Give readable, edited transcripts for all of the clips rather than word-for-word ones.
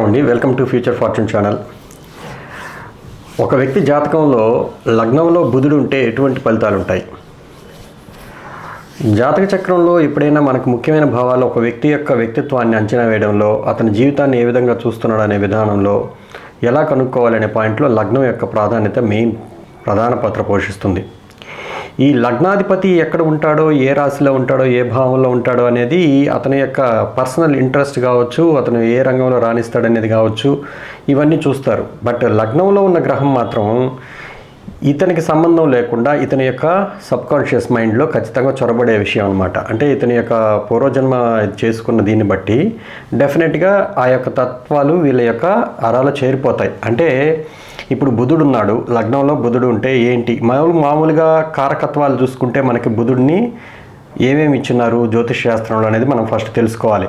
అండి, welcome to future fortune channel. ఒక వ్యక్తి జాతకంలో లగ్నంలో బుధుడు ఉంటే ఎటువంటి ఫలితాలు ఉంటాయి? జాతక చక్రంలో ఎప్పుడైనా మనకు ముఖ్యమైన భావాలు ఒక వ్యక్తి యొక్క వ్యక్తిత్వాన్ని అంచనా వేయడంలో, అతని జీవితాన్ని ఏ విధంగా చూస్తున్నాడు అనే విధానంలో ఎలా కనుక్కోవాలనే పాయింట్లో లగ్నం యొక్క ప్రాధాన్యత ప్రధాన పాత్ర పోషిస్తుంది. ఈ లగ్నాధిపతి ఎక్కడ ఉంటాడో, ఏ రాశిలో ఉంటాడో, ఏ భావంలో ఉంటాడో అనేది అతని యొక్క పర్సనల్ ఇంట్రెస్ట్ కావచ్చు, అతను ఏ రంగంలో రాణిస్తాడనేది కావచ్చు, ఇవన్నీ చూస్తారు. బట్ లగ్నంలో ఉన్న గ్రహం మాత్రం ఇతనికి సంబంధం లేకుండా ఇతని యొక్క సబ్కాన్షియస్ మైండ్లో ఖచ్చితంగా చొరబడే విషయం అనమాట. అంటే ఇతని యొక్క పూర్వజన్మ చేసుకున్న దీన్ని బట్టి డెఫినెట్గా ఆ యొక్క తత్వాలు వీళ్ళ యొక్క అరాలో చేరిపోతాయి. అంటే ఇప్పుడు బుధుడు ఉన్నాడు, లగ్నంలో బుధుడు ఉంటే ఏంటి మామూలుగా కారకత్వాలు చూసుకుంటే మనకి బుధుడిని ఏమేమి ఇచ్చినారు జ్యోతిష్ శాస్త్రంలో అనేది మనం ఫస్ట్ తెలుసుకోవాలి.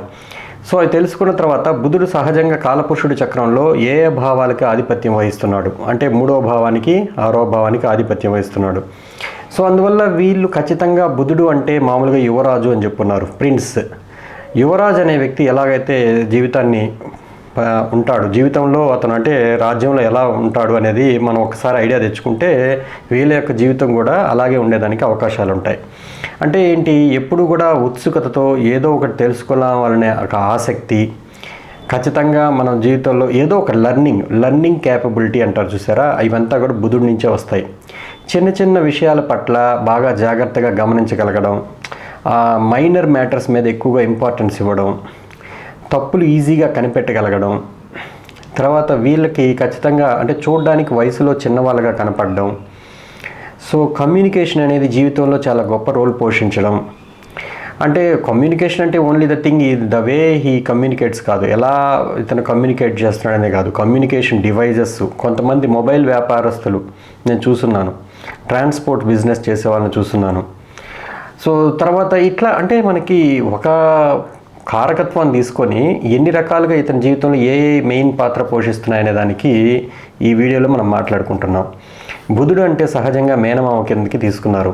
సో అది తెలుసుకున్న తర్వాత బుధుడు సహజంగా కాలపురుషుడి చక్రంలో ఏ భావాలకి ఆధిపత్యం వహిస్తున్నాడు అంటే 3వ భావానికి 6వ భావానికి ఆధిపత్యం వహిస్తున్నాడు. సో అందువల్ల వీళ్ళు ఖచ్చితంగా బుధుడు అంటే మామూలుగా యువరాజు అని చెప్పున్నారు, ప్రిన్స్. యువరాజు అనే వ్యక్తి ఎలాగైతే జీవితాన్ని ఉంటాడు, జీవితంలో అతను అంటే రాజ్యంలో ఎలా ఉంటాడు అనేది మనం ఒకసారి ఐడియా తెచ్చుకుంటే వీళ్ళ యొక్క జీవితం కూడా అలాగే ఉండేదానికి అవకాశాలు ఉంటాయి. అంటే ఏంటి, ఎప్పుడు కూడా ఉత్సుకతతో ఏదో ఒకటి తెలుసుకోవాలనే ఒక ఆసక్తి, ఖచ్చితంగా మనం జీవితంలో ఏదో ఒక లర్నింగ్ క్యాపబిలిటీ అంటారు చూసారా, ఇవంతా కూడా బుధుడి నుంచే వస్తాయి. చిన్న చిన్న విషయాల పట్ల బాగా జాగ్రత్తగా గమనించగలగడం, మైనర్ మ్యాటర్స్ మీద ఎక్కువగా ఇంపార్టెన్స్ ఇవ్వడం, తప్పులు ఈజీగా కనిపెట్టగలగడం, తర్వాత వీళ్ళకి ఖచ్చితంగా అంటే చూడడానికి వయసులో చిన్నవాళ్ళగా కనపడడం. సో కమ్యూనికేషన్ అనేది జీవితంలో చాలా గొప్ప రోల్ పోషించడం. అంటే కమ్యూనికేషన్ అంటే only the way he communicates కాదు, ఎలా ఇతను కమ్యూనికేట్ చేస్తున్నాడనే కాదు, కమ్యూనికేషన్ డివైజెస్. కొంతమంది మొబైల్ వ్యాపారస్తులు నేను చూస్తున్నాను, ట్రాన్స్పోర్ట్ బిజినెస్ చేసే వాళ్ళని చూస్తున్నాను. సో తర్వాత ఇట్లా అంటే మనకి ఒక కారకత్వాన్ని తీసుకొని ఎన్ని రకాలుగా ఇతని జీవితంలో ఏ మెయిన్ పాత్ర పోషిస్తున్నాయనే దానికి ఈ వీడియోలో మనం మాట్లాడుకుంటున్నాం. బుధుడు అంటే సహజంగా మేనమామ కిందకి తీసుకున్నారు,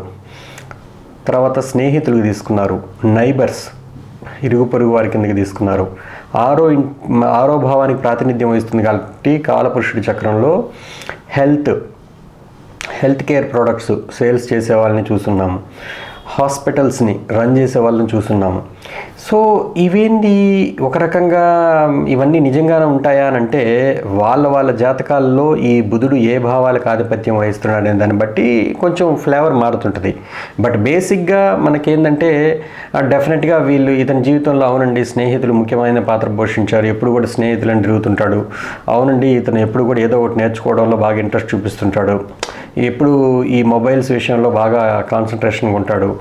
తర్వాత స్నేహితులకు తీసుకున్నారు, నైబర్స్ ఇరుగు పొరుగు వారి కిందకి తీసుకున్నారు. ఆరో భావానికి ప్రాతినిధ్యం వహిస్తుంది కాబట్టి కాలపురుషుడి చక్రంలో హెల్త్ కేర్ ప్రొడక్ట్స్ సేల్స్ చేసే వాళ్ళని చూస్తున్నాము, హాస్పిటల్స్ని రన్ చేసే వాళ్ళని చూస్తున్నాము. సో ఇవేంటి ఒక రకంగా ఇవన్నీ నిజంగానే ఉంటాయా అని అంటే వాళ్ళ జాతకాల్లో ఈ బుధుడు ఏ భావాలకు ఆధిపత్యం వహిస్తున్నాడు అనే దాన్ని బట్టి కొంచెం ఫ్లేవర్ మారుతుంటుంది. బట్ బేసిక్గా మనకేంటంటే డెఫినెట్గా వీళ్ళు ఇతని జీవితంలో అవునండి స్నేహితులు ముఖ్యమైన పాత్ర పోషించారు, ఎప్పుడు కూడా స్నేహితులను తిరుగుతుంటాడు, అవునండి ఇతను ఎప్పుడు కూడా ఏదో ఒకటి నేర్చుకోవడంలో బాగా ఇంట్రెస్ట్ చూపిస్తుంటాడు, ఎప్పుడు ఈ మొబైల్స్ విషయంలో బాగా కాన్సన్ట్రేషన్గా ఉంటాడు,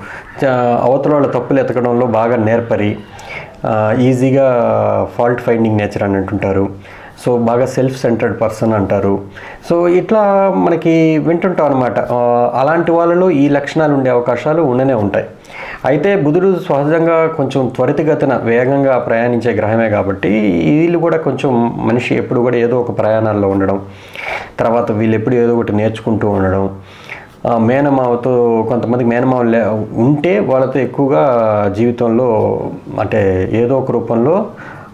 అవతల వాళ్ళ తప్పులు ఎతకడంలో బాగా నేర్పరి, ఈజీగా ఫాల్ట్ ఫైండింగ్ నేచర్ అని అంటుంటారు. సో బాగా సెల్ఫ్ సెంటర్డ్ పర్సన్ అంటారు. సో ఇట్లా మనకి వింటుంటాం అనమాట. అలాంటి వాళ్ళలో ఈ లక్షణాలు ఉండే అవకాశాలు ఉండనే ఉంటాయి. అయితే బుధుడు సహజంగా కొంచెం త్వరితగతిన వేగంగా ప్రయాణించే గ్రహమే కాబట్టి వీళ్ళు కూడా కొంచెం మనిషి ఎప్పుడు కూడా ఏదో ఒక ప్రయాణాల్లో ఉండడం, తర్వాత వీళ్ళు ఎప్పుడు ఏదో ఒకటి నేర్చుకుంటూ ఉండడం, మేనమావతో కొంతమందికి మేనమావ ఉంటే వాళ్ళతో ఎక్కువగా జీవితంలో అంటే ఏదో ఒక రూపంలో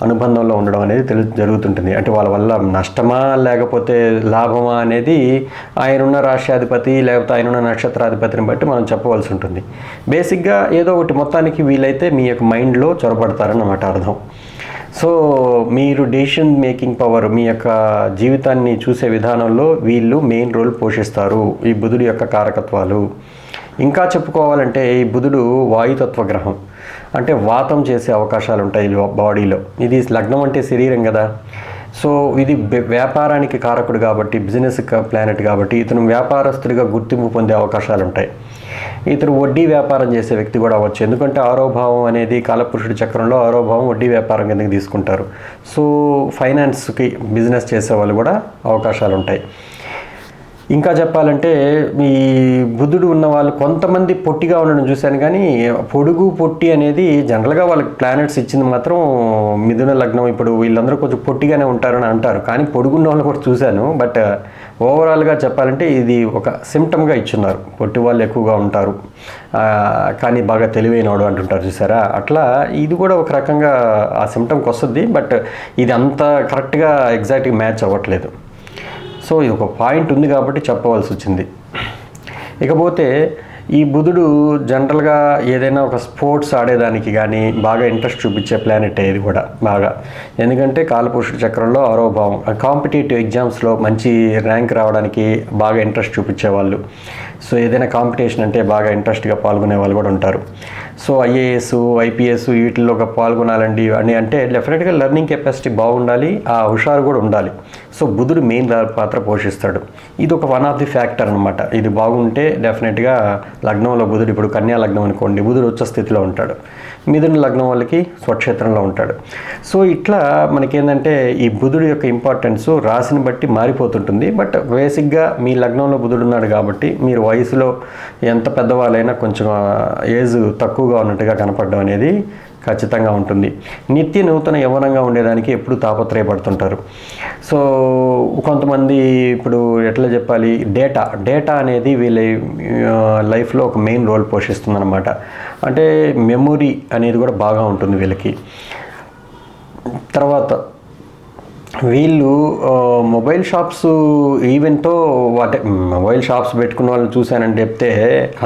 అనుబంధంలో ఉండడం అనేది జరుగుతుంటుంది. అంటే వాళ్ళ వల్ల నష్టమా లేకపోతే లాభమా అనేది ఆయనున్న రాష్ట్రాధిపతి లేకపోతే ఆయనున్న నక్షత్రాధిపతిని బట్టి మనం చెప్పవలసి ఉంటుంది. బేసిక్గా ఏదో ఒకటి మొత్తానికి వీలైతే మీ యొక్క మైండ్లో చొరబడతారన్నమాట అర్థం. సో మీరు డెసిషన్ మేకింగ్ పవర్, మీ యొక్క జీవితాన్ని చూసే విధానంలో వీళ్ళు మెయిన్ రోల్ పోషిస్తారు, ఈ బుధుడు యొక్క కారకత్వాలు. ఇంకా చెప్పుకోవాలంటే ఈ బుధుడు వాయుతత్వ గ్రహం, అంటే వాతం చేసే అవకాశాలు ఉంటాయి బాడీలో. ఇది లగ్నం అంటే శరీరం కదా. సో ఇది వ్యాపారానికి కారకుడు కాబట్టి, బిజినెస్ ప్లానెట్ కాబట్టి ఇతను వ్యాపారస్తుడిగా గుర్తింపు పొందే అవకాశాలు ఉంటాయి. ఇతను వడ్డీ వ్యాపారం చేసే వ్యక్తి కూడా అవ్వచ్చు, ఎందుకంటే 6వ భావం అనేది కాలపురుషుడి చక్రంలో 6వ భావం వడ్డీ వ్యాపారం కిందకి తీసుకుంటారు. సో ఫైనాన్స్కి బిజినెస్ చేసే వాళ్ళు కూడా అవకాశాలు ఉంటాయి. ఇంకా చెప్పాలంటే ఈ బుధుడు ఉన్న వాళ్ళు కొంతమంది పొట్టిగా ఉండడం చూశాను, కానీ పొడుగు పొట్టి అనేది జనరల్గా వాళ్ళకి ప్లానెట్స్ ఇచ్చింది మాత్రం మిథున లగ్నం. ఇప్పుడు వీళ్ళందరూ కొంచెం పొట్టిగానే ఉంటారని అంటారు, కానీ పొడుగున్న వాళ్ళు కూడా చూశాను. బట్ ఓవరాల్గా చెప్పాలంటే ఇది ఒక సిమ్టమ్గా ఇచ్చున్నారు, పొట్టి వాళ్ళు ఎక్కువగా ఉంటారు కానీ బాగా తెలివైనవాడు అంటుంటారు చూసారా, అట్లా ఇది కూడా ఒక రకంగా ఆ సిమ్టమ్కి వస్తుంది. బట్ ఇది అంత కరెక్ట్గా ఎగ్జాక్ట్గా మ్యాచ్ అవ్వట్లేదు. సో ఇది ఒక పాయింట్ ఉంది కాబట్టి చెప్పవలసి వచ్చింది. ఇకపోతే ఈ బుధుడు జనరల్గా ఏదైనా ఒక స్పోర్ట్స్ ఆడేదానికి కానీ బాగా ఇంట్రెస్ట్ చూపించే ప్లానెట్ ఇది కూడా బాగా. ఎందుకంటే కాలపురుషుడి చక్రంలో 6వ భావం, కాంపిటేటివ్ ఎగ్జామ్స్లో మంచి ర్యాంక్ రావడానికి బాగా ఇంట్రెస్ట్ చూపించేవాళ్ళు. సో ఏదైనా కాంపిటీషన్ అంటే బాగా ఇంట్రెస్ట్గా పాల్గొనే వాళ్ళు కూడా ఉంటారు. సో ఐఏఎస్, ఐపీఎస్ వీటిల్లో పాల్గొనాలండి అని అంటే డెఫినెట్గా లెర్నింగ్ కెపాసిటీ బాగుండాలి, ఆ హుషారు కూడా ఉండాలి. సో బుధుడు మెయిన్ పాత్ర పోషిస్తాడు. ఇది ఒక వన్ ఆఫ్ ది ఫ్యాక్టర్ అనమాట. ఇది బాగుంటే డెఫినెట్గా లగ్నంలో బుధుడు, ఇప్పుడు కన్యా లగ్నం అనుకోండి, బుధుడు ఉచ్చ స్థితిలో ఉంటాడు, మిథున లగ్నం వాళ్ళకి స్వక్షేత్రంలో ఉంటాడు. సో ఇట్లా మనకేంటంటే ఈ బుధుడు యొక్క ఇంపార్టెన్స్ రాశిని బట్టి మారిపోతుంటుంది. బట్ బేసిక్గా మీ లగ్నంలో బుధుడు ఉన్నాడు కాబట్టి మీరు వయసులో ఎంత పెద్దవాళ్ళైనా కొంచెం ఏజ్ తక్కువగా ఉన్నట్టుగా కనపడడం అనేది ఖచ్చితంగా ఉంటుంది. నిత్య నూతన యవ్వనంగా ఉండేదానికి ఎప్పుడు తాపత్రయపడుతుంటారు. సో కొంతమంది ఇప్పుడు ఎట్లా చెప్పాలి, డేటా అనేది వీళ్ళ లైఫ్లో ఒక మెయిన్ రోల్ పోషిస్తుందన్నమాట. అంటే మెమొరీ అనేది కూడా బాగా ఉంటుంది వీళ్ళకి. తర్వాత వీళ్ళు మొబైల్ షాప్స్ ఈవెంట్తో మొబైల్ షాప్స్ పెట్టుకున్న వాళ్ళని చూశానని చెప్తే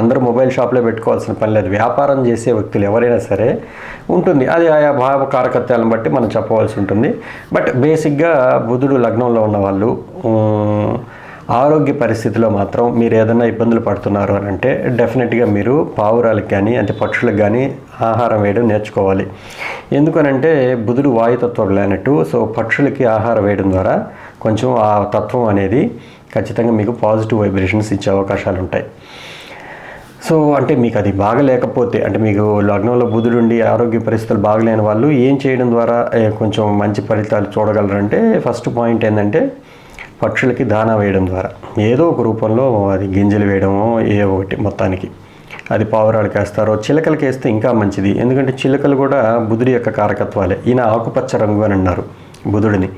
అందరూ మొబైల్ షాప్లో పెట్టుకోవాల్సిన పని లేదు. వ్యాపారం చేసే వ్యక్తులు ఎవరైనా సరే ఉంటుంది, అది ఆయా భావ కారకత్యాలను బట్టి మనం చెప్పవలసి ఉంటుంది. బట్ బేసిక్గా బుధుడు లగ్నంలో ఉన్న వాళ్ళు ఆరోగ్య పరిస్థితిలో మాత్రం మీరు ఏదైనా ఇబ్బందులు పడుతున్నారు అని అంటే డెఫినెట్గా మీరు పావురాలకు కానీ అంటే పక్షులకు కానీ ఆహారం వేయడం నేర్చుకోవాలి. ఎందుకనంటే బుధుడు వాయుతత్వ ప్లానెట్. సో పక్షులకి ఆహారం వేయడం ద్వారా కొంచెం ఆ తత్వం అనేది ఖచ్చితంగా మీకు పాజిటివ్ వైబ్రేషన్స్ ఇచ్చే అవకాశాలు ఉంటాయి. సో అంటే మీకు అది బాగలేకపోతే, అంటే మీకు లగ్నంలో బుధుడుండి ఆరోగ్య పరిస్థితులు బాగలేని వాళ్ళు ఏం చేయడం ద్వారా కొంచెం మంచి ఫలితాలు చూడగలరంటే ఫస్ట్ పాయింట్ ఏంటంటే పక్షులకి దానా వేయడం ద్వారా ఏదో ఒక రూపంలో, అది గింజలు వేయడమో ఏ ఒకటి మొత్తానికి, అది పావురాలకు వేస్తారో చిలకలకి వేస్తే ఇంకా మంచిది. ఎందుకంటే చిలకలు కూడా బుధుడి యొక్క కారకత్వాలే. ఈయన ఆకుపచ్చ రంగు అని అన్నారు బుధుడిని.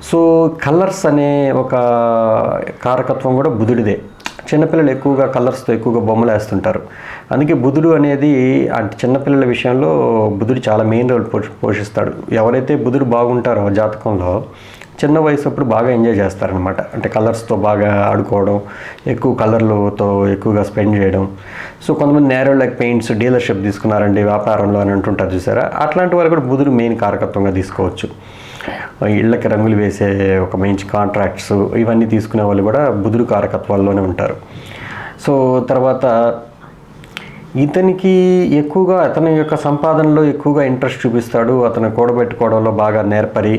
సో కలర్స్ అనే ఒక కారకత్వం కూడా బుధుడిదే. చిన్నపిల్లలు ఎక్కువగా కలర్స్తో ఎక్కువగా బొమ్మలు వేస్తుంటారు. అందుకే బుధుడు అనేది అంటే చిన్నపిల్లల విషయంలో బుధుడు చాలా మెయిన్ రోల్ పోషిస్తాడు. ఎవరైతే బుధుడు బాగుంటారో జాతకంలో చిన్న వయసు అప్పుడు బాగా ఎంజాయ్ చేస్తారనమాట. అంటే కలర్స్తో బాగా ఆడుకోవడం, ఎక్కువ కలర్లతో ఎక్కువగా స్పెండ్ చేయడం. సో కొంతమంది నేరో లైక్ పెయింట్స్ డీలర్షిప్ తీసుకున్నారండి వ్యాపారంలో అని అంటుంటారు చూసారా, అట్లాంటి వాళ్ళు కూడా బుధుడు మెయిన్ కారకత్వంగా తీసుకోవచ్చు. ఇళ్ళకి రంగులు వేసే ఒక మంచి కాంట్రాక్ట్స్ ఇవన్నీ తీసుకునే వాళ్ళు కూడా బుధుడు కారకత్వాల్లోనే ఉంటారు. సో తర్వాత ఇతనికి ఎక్కువగా అతని యొక్క సంపాదనలో ఎక్కువగా ఇంట్రెస్ట్ చూపిస్తాడు. అతను కూడబెట్టుకోవడంలో బాగా నేర్పరి,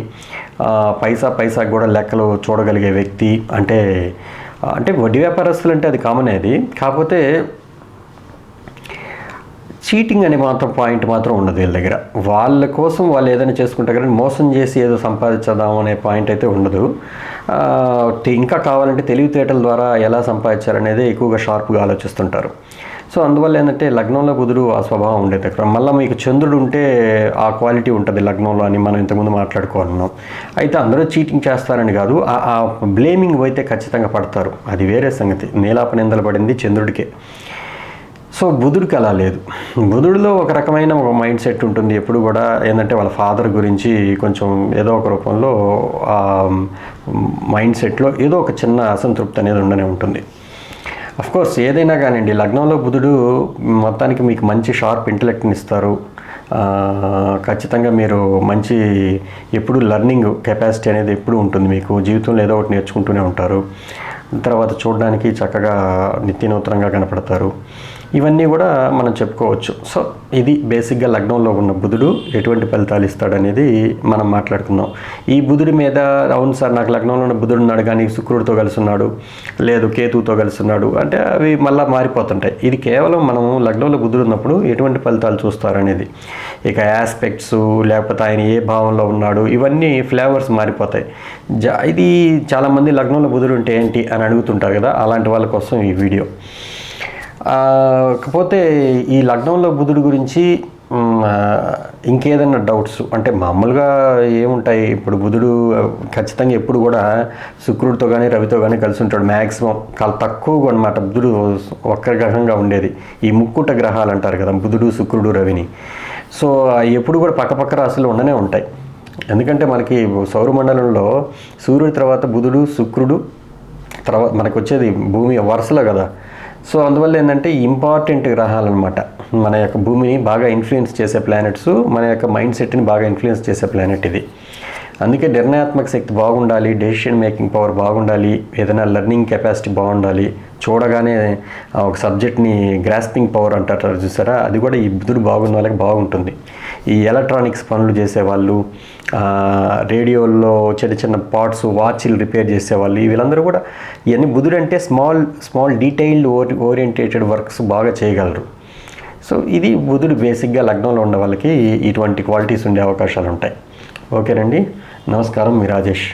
పైసాకి కూడా లెక్కలు చూడగలిగే వ్యక్తి. అంటే వడ్డీ వ్యాపారస్తులు అంటే అది కామన్. అది కాకపోతే చీటింగ్ అనే పాయింట్ మాత్రం ఉండదు వీళ్ళ దగ్గర. వాళ్ళ కోసం వాళ్ళు ఏదైనా చేసుకుంటారు కానీ మోసం చేసి ఏదో సంపాదించదాం అనే పాయింట్ అయితే ఉండదు. ఇంకా కావాలంటే తెలివితేటల ద్వారా ఎలా సంపాదించాలనేది ఎక్కువగా షార్ప్గా ఆలోచిస్తుంటారు. సో అందువల్ల ఏంటంటే లగ్నంలో బుధుడు ఆ స్వభావం ఉండేది. అక్కడ మళ్ళీ మీకు చంద్రుడు ఉంటే ఆ క్వాలిటీ ఉంటుంది లగ్నంలో అని మనం ఇంతకుముందు మాట్లాడుకోనున్నాం. అయితే అందరూ చీటింగ్ చేస్తారని కాదు, ఆ బ్లేమింగ్ అయితే ఖచ్చితంగా పడతారు, అది వేరే సంగతి. నీలాపనిందలు పడింది చంద్రుడికే. సో బుధుడికి అలా లేదు. బుధుడిలో ఒక రకమైన ఒక మైండ్ సెట్ ఉంటుంది ఎప్పుడు కూడా. ఏంటంటే వాళ్ళ ఫాదర్ గురించి కొంచెం ఏదో ఒక రూపంలో ఆ మైండ్ సెట్లో ఏదో ఒక చిన్న అసంతృప్తి అనేది ఉండనే ఉంటుంది. అఫ్కోర్స్ ఏదైనా కానివ్వండి, లగ్నంలో బుధుడు మొత్తానికి మీకు మంచి షార్ప్ ఇంటలెక్ట్ని ఇస్తారు. ఖచ్చితంగా మీరు మంచి ఎప్పుడు లెర్నింగ్ కెపాసిటీ అనేది ఎప్పుడు ఉంటుంది మీకు. జీవితంలో ఏదో ఒకటి నేర్చుకుంటూనే ఉంటారు. తర్వాత చూడడానికి చక్కగా నిత్యనూతనంగా కనపడతారు. ఇవన్నీ కూడా మనం చెప్పుకోవచ్చు. సో ఇది బేసిక్గా లగ్నంలో ఉన్న బుధుడు ఎటువంటి ఫలితాలు ఇస్తాడనేది మనం మాట్లాడుకుందాం. ఈ బుధుడి మీద అవును సార్ నాకు లగ్నంలో ఉన్న బుధుడు ఉన్నాడు కానీ శుక్రుడితో కలిసి ఉన్నాడు, లేదు కేతువుతో కలిసి ఉన్నాడు అంటే అవి మళ్ళీ మారిపోతుంటాయి. ఇది కేవలం మనం లగ్నంలో బుధుడు ఉన్నప్పుడు ఎటువంటి ఫలితాలు చూస్తారనేది. ఇక ఆస్పెక్ట్స్ లేకపోతే ఆయన ఏ భావంలో ఉన్నాడు ఇవన్నీ ఫ్లేవర్స్ మారిపోతాయి. ఇది చాలామంది లగ్నంలో బుధుడు ఉంటే ఏంటి అని అడుగుతుంటారు కదా, అలాంటి వాళ్ళ కోసం ఈ వీడియో. కాకపోతే ఈ లగ్నంలో బుధుడు గురించి ఇంకేదన్నా డౌట్స్ అంటే మామూలుగా ఏముంటాయి, ఇప్పుడు బుధుడు ఖచ్చితంగా ఎప్పుడు కూడా శుక్రుడితో కానీ రవితో కానీ కలిసి ఉంటాడు. మ్యాక్సిమం చాలా తక్కువగా అనమాట బుధుడు ఒక్క గ్రహంగా ఉండేది. ఈ ముక్కుట గ్రహాలు అంటారు కదా బుధుడు శుక్రుడు రవిని. సో ఎప్పుడు కూడా పక్కపక్క రాశులు ఉండనే ఉంటాయి. ఎందుకంటే మనకి సౌరమండలంలో సూర్యుడి తర్వాత బుధుడు శుక్రుడు తర్వాత మనకు వచ్చేది భూమి వరుసలో కదా. సో అందువల్ల ఏంటంటే ఇంపార్టెంట్ గ్రహాలు అనమాట. మన యొక్క భూమిని బాగా ఇన్ఫ్లుయెన్స్ చేసే ప్లానెట్స్, మన యొక్క మైండ్ సెట్ని బాగా ఇన్ఫ్లుయెన్స్ చేసే ప్లానెట్ ఇది. అందుకే నిర్ణయాత్మక శక్తి బాగుండాలి, డెసిషన్ మేకింగ్ పవర్ బాగుండాలి, ఏదైనా లెర్నింగ్ కెపాసిటీ బాగుండాలి, చూడగానే ఒక సబ్జెక్ట్ని గ్రాస్పింగ్ పవర్ అంటారు చూసారా, అది కూడా ఈ బుధుడు బాగున్న వాళ్ళకి బాగుంటుంది. ఈ ఎలక్ట్రానిక్స్ పనులు చేసేవాళ్ళు, రేడియోల్లో చిన్న చిన్న పార్ట్స్ వాచ్లు రిపేర్ చేసేవాళ్ళు, వీళ్ళందరూ కూడా ఇవన్నీ బుధుడు అంటే స్మాల్ డీటెయిల్డ్ ఓరియంటేటెడ్ వర్క్స్ బాగా చేయగలరు. సో ఇది బుధుడు బేసిక్గా లగ్నంలో ఉన్న వాళ్ళకి ఇటువంటి క్వాలిటీస్ ఉండే అవకాశాలు ఉంటాయి. ఓకేనండి, నమస్కారం, మీ రాజేష్.